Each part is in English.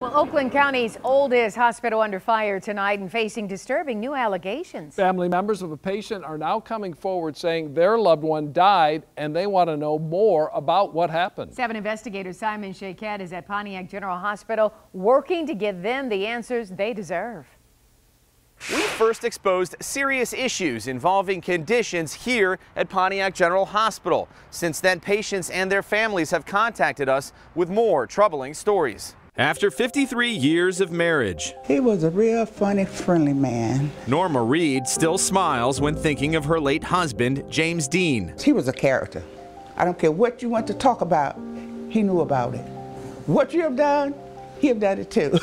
Well, Oakland County's oldest hospital under fire tonight and facing disturbing new allegations. Family members of a patient are now coming forward saying their loved one died and they want to know more about what happened. 7 investigator Simon Shaquette is at Pontiac General Hospital working to give them the answers they deserve. We first exposed serious issues involving conditions here at Pontiac General Hospital. Since then, patients and their families have contacted us with more troubling stories. After 53 years of marriage, he was a real funny, friendly man. Norma Reed still smiles when thinking of her late husband, James Dean. He was a character. I don't care what you want to talk about, he knew about it. What you have done, he have done it too.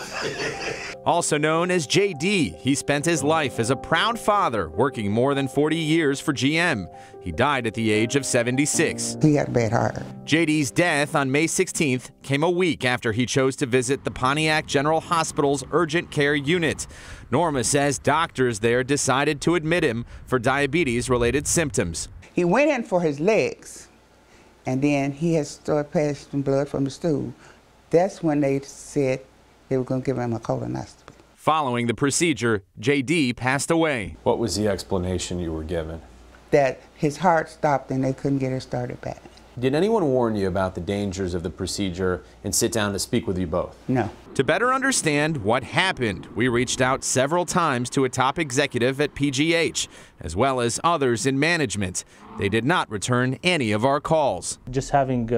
Also known as JD, he spent his life as a proud father, working more than 40 years for GM. He died at the age of 76. He had a bad heart. JD's death on May 16th came a week after he chose to visit the Pontiac General Hospital's urgent care unit. Norma says doctors there decided to admit him for diabetes-related symptoms. He went in for his legs, and then he had started passing blood from the stool. That's when they said they were going to give him a colonoscopy. Following the procedure, JD passed away. What was the explanation you were given? That his heart stopped and they couldn't get it started back. Did anyone warn you about the dangers of the procedure and sit down to speak with you both? No. To better understand what happened, we reached out several times to a top executive at PGH, as well as others in management. They did not return any of our calls. Just having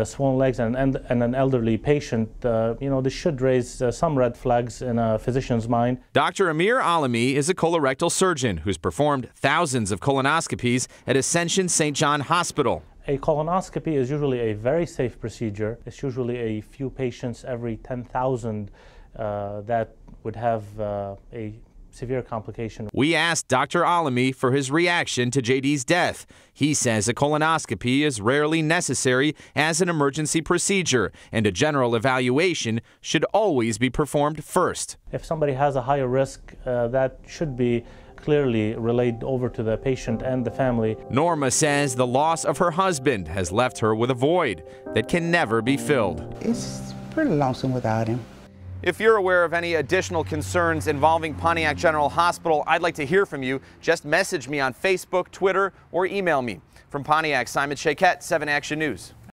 swollen legs and an elderly patient, this should raise some red flags in a physician's mind. Dr. Amir Alami is a colorectal surgeon who's performed thousands of colonoscopies at Ascension St. John Hospital. A colonoscopy is usually a very safe procedure. It's usually a few patients every 10,000 that would have a severe complication. We asked Dr. Alami for his reaction to JD's death. He says a colonoscopy is rarely necessary as an emergency procedure, and a general evaluation should always be performed first. If somebody has a higher risk, that should be clearly relayed over to the patient and the family. Norma says the loss of her husband has left her with a void that can never be filled. It's pretty lonesome without him. If you're aware of any additional concerns involving Pontiac General Hospital, I'd like to hear from you. Just message me on Facebook, Twitter, or email me. From Pontiac, Simon Shaquette, 7 Action News.